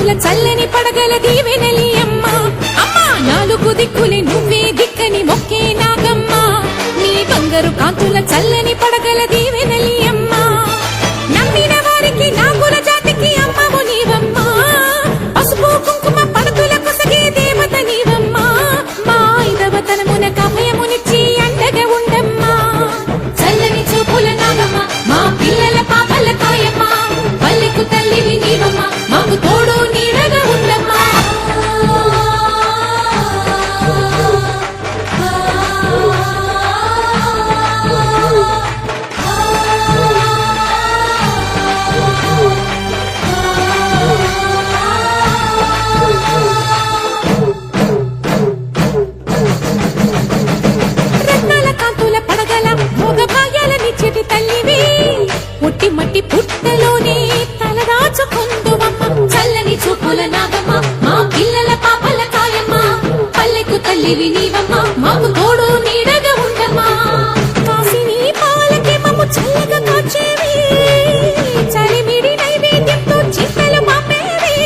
కాంతుల చల్లని పడగల దీవెనలి అమ్మ అమ్మ నాలుగు దిక్కులే నువ్వే దిక్కని మొక్కే నాగమ్మ నీ బంగారు కాంతుల చల్లని పడగల దీవెనలి అమ్మ నమ్మిన వారికి నాగుల జాతికి అమ్మవు నీవమ్మ పసుపు కుంకుమ పడతుల కొసగే దేవత నీవమ్మ మా ఐదవతనమున కభయమునిచ్చి అండగా ఉండమ్మా చల్లని చూపుల నాగమ్మ మా పిల్లల పాపల కాయమ్మ పల్లెకు తల్లివి నీవమ్మ మాకు తోడు నీడగా ఉండమ్మా రత్నాల కాంతుల పడగల భోగ భాగ్యాలనిచ్చేటి తల్లివి పుట్టి మట్టి పుట్టలోనే తలదాచుకుందువమ్మ చల్లని చూపుల నాగమ్మ మా పిల్లల పాపల కాయమ్మ పల్లెకు తల్లివి నీవమ్మ మాకు తోడు నీడగా ఉండమ్మా కాసిని పాలకి మమ్ము చల్లగా కాచేవి చలిమిడి నైవేద్యంతో చింతలు మాపేవి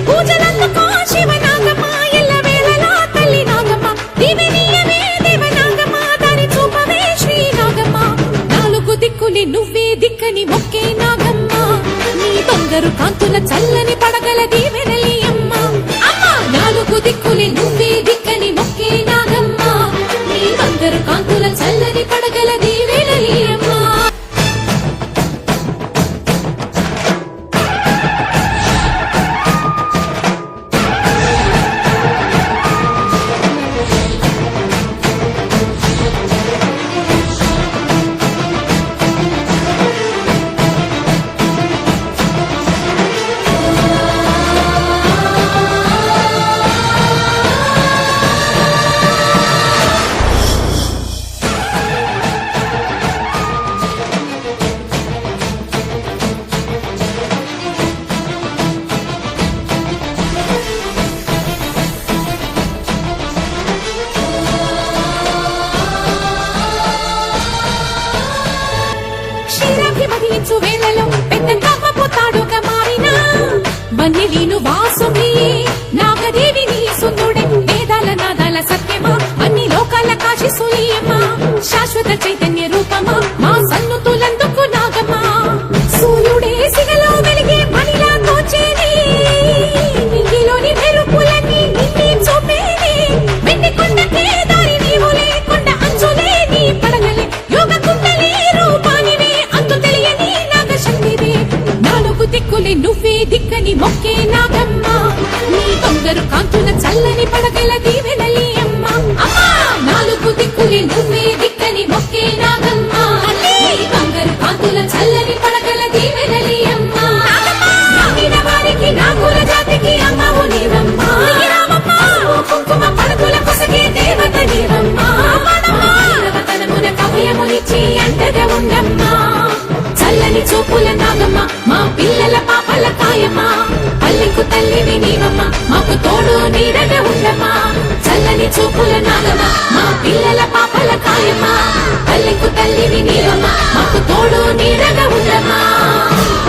పూజలందుకో శివ నాగమ్మ ఎల్ల వేళలా తల్లి నాగమ్మ దివినీయవే దేవ నాగమ్మ దారి చూపవే శ్రీ నాగమ్మ నాలుగు దిక్కులే నువ్వే దిక్కని మొక్కే నాగమ్మ నీ బంగారు కాంతుల చల్లని పడగల దీవెనలి అమ్మ అమ్మ నాలుగు దిక్కులే నువ్వే దిక్కని మొక్కే నాగమ్మ నీ బంగారు కాంతుల చల్లని పడగల దీవెనలి అమ్మ క్షీరాభిమదించు వేళలో పెద్ద కమ్మ పోతాడుగా మారినా వన్నెలీను వాసుని నాగదేవి నీ సుందుడే వేదాల నాదాల సత్యమా అన్ని లోకాల కాశి సులీయమ్మ శాశ్వత చైతన్య రూపమా మా సన్నుతులందుకు నాగమ్మ సూర్యుడే సిగలో వెలిగే మణిలా తోచేది నింగిలోని మెరుపులన్నీ నిన్నే చూపేది వెండి కొండకే దారి నీవులే కొండ అంచులే నీ పడగలే యోగ కుండలి రూపానివే అంతు తెలియని నాగశక్తివే నాలుగు దిక్కులే నువ్వే దిక్కని మొక్కే నాగమ్మ నీ బంగారు కాంతుల చల్లని పడగల దీవెనలి అమ్మ అమ్మ నాలుగు దిక్కులే నువ్వే దిక్కని మొక్కే నాగమ్మ నీ బంగారు కాంతుల చల్లని పడగల దీవెనలి అమ్మ నమ్మిన వారికి నాగుల జాతికి అమ్మవు నీవమ్మ కుంకుమ పడతుల కొసగే దేవత నీవమ్మ దేవతనమున కభయమునిచ్చి అండగా ఉండమ్మా చల్లని చూపుల నాగమ్మ మా పిల్లల పాపల కాయమ్మ పల్లెకు తల్లివి నీవమ్మ మాకు తోడు నీడగా ఉండమ్మా చల్లని చూపుల నాగమ్మ మా పిల్లల పాపల కాయమ్మ పల్లెకు తల్లివి నీవమ్మ మాకు తోడు నీడగా